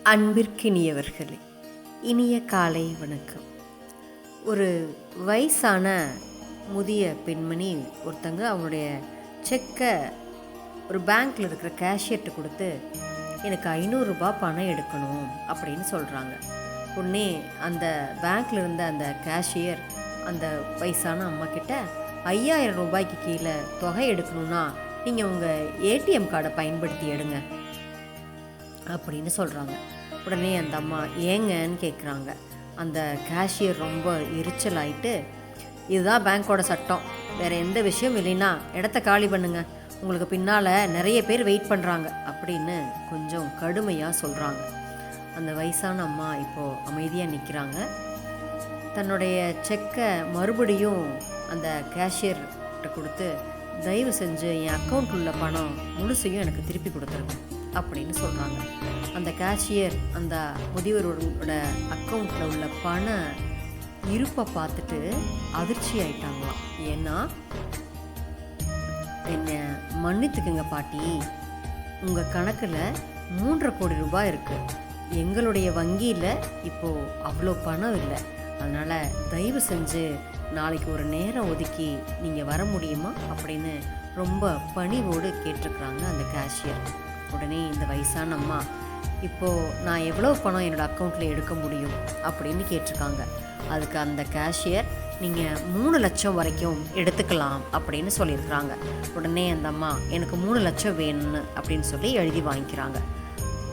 அன்பிற்கினியவர்களே, இனிய காலை வணக்கம். ஒரு வயசான முதிய பெண்மணி ஒருத்தங்க அவங்களுடைய செக்கை ஒரு பேங்க்கில் இருக்கிற கேஷியர்கிட்ட கொடுத்து, எனக்கு 500 ரூபாய் பணம் எடுக்கணும் அப்படின்னு சொல்கிறாங்க. உடனே அந்த பேங்க்கில் இருந்த அந்த கேஷியர் அந்த வயசான அம்மா கிட்ட 5000 ரூபாய்க்கு கீழே தொகை எடுக்கணும்னா நீங்கள் உங்கள் ஏடிஎம் கார்டை பயன்படுத்தி எடுங்க அப்படின்னு சொல்கிறாங்க. உடனே அந்த அம்மா ஏங்கன்னு கேட்குறாங்க. அந்த கேஷியர் ரொம்ப எரிச்சல் ஆகிட்டு, இதுதான் பேங்க்கோட சட்டம், வேறு எந்த விஷயம் இல்லைன்னா இடத்த காலி பண்ணுங்க, உங்களுக்கு பின்னால் நிறைய பேர் வெயிட் பண்ணுறாங்க அப்படின்னு கொஞ்சம் கடுமையாக சொல்கிறாங்க. அந்த வயசான அம்மா இப்போது அமைதியாக நிற்கிறாங்க. தன்னுடைய செக்கை மறுபடியும் அந்த கேஷியர்கிட்ட கொடுத்து, தயவு செஞ்சு என் அக்கௌண்ட் உள்ள பணம் முழுசையும் எனக்கு திருப்பி கொடுத்துருங்க அப்படின்னு சொல்கிறாங்க. அந்த கேஷியர் அந்த முதியவரோட அக்கௌண்ட்டில் உள்ள பண இருப்பை பார்த்துட்டு அதிர்ச்சி ஆயிட்டாங்களாம். ஏன்னா, என்னை மன்னித்துக்குங்க பாட்டி, உங்கள் கணக்கில் 3.5 கோடி ரூபாய் இருக்குது, எங்களுடைய வங்கியில் இப்போது அவ்வளோ பணம் இல்லை, அதனால் தயவு செஞ்சு நாளைக்கு ஒரு நேரம் ஒதுக்கி நீங்கள் வர முடியுமா அப்படின்னு ரொம்ப பணிவோடு கேட்டிருக்கிறாங்க அந்த கேஷியர். உடனே இந்த வயசான அம்மா, இப்போது நான் எவ்வளோ பணம் என்னோடய அக்கௌண்ட்டில் எடுக்க முடியும் அப்படின்னு கேட்டிருக்காங்க. அதுக்கு அந்த கேஷியர், நீங்கள் 3 லட்சம் வரைக்கும் எடுத்துக்கலாம் அப்படின்னு சொல்லியிருக்கிறாங்க. உடனே அந்த அம்மா, எனக்கு 3 லட்சம் வேணும்னு அப்படின்னு சொல்லி எழுதி வாங்கிக்கிறாங்க.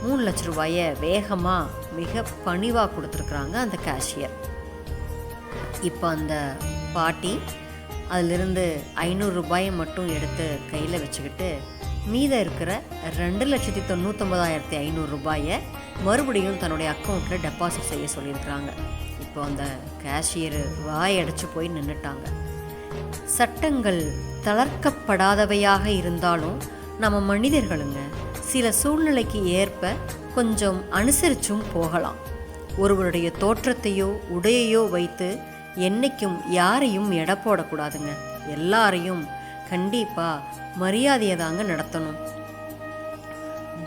3 லட்ச ரூபாயை வேகமாக மிக பணிவாக கொடுத்துருக்குறாங்க அந்த கேஷியர். இப்போ அந்த பாட்டி அதிலிருந்து 500 ரூபாயை மட்டும் எடுத்து கையில் வச்சுக்கிட்டு மீதம் இருக்கிற 2,99,500 ரூபாயை மறுபடியும் தன்னுடைய அக்கௌண்ட்டில் டெபாசிட் செய்ய சொல்லியிருக்கிறாங்க. இப்போ அந்த கேஷியர் வாயடைச்சு போய் நின்றுட்டாங்க. சட்டங்கள் தளர்க்கப்படாதவையாக இருந்தாலும் நம்ம மனிதர்களுங்க சில சூழ்நிலைக்கு ஏற்ப கொஞ்சம் அனுசரிச்சும் போகலாம். ஒருவருடைய தோற்றத்தையோ உடையையோ வைத்து என்னைக்கும் யாரையும் எடை போடக்கூடாதுங்க. எல்லாரையும் கண்டிப்பாக மரியாதையை தாங்க நடத்தணும்.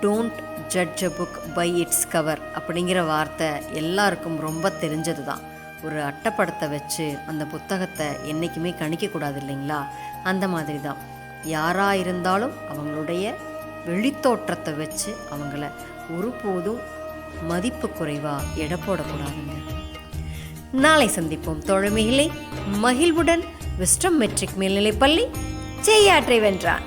Don't judge a book by its cover அப்படிங்கிற வார்த்தை எல்லாருக்கும் ரொம்ப தெரிஞ்சது தான். ஒரு அட்டைப்படத்தை வச்சு அந்த புத்தகத்தை என்றைக்குமே கணிக்கக்கூடாது இல்லைங்களா? அந்த மாதிரி தான் யாராக இருந்தாலும் அவங்களுடைய வெளித்தோற்றத்தை வச்சு அவங்கள ஒருபோதும் மதிப்பு குறைவாக எடை போடக்கூடாதுங்க. நாளை சந்திப்போம் தோழமைகளை. மகிழ்வுடன் விஸ்டம் மெட்ரிக் மேல்நிலைப்பள்ளி, செய்யாற்றை வென்றான்.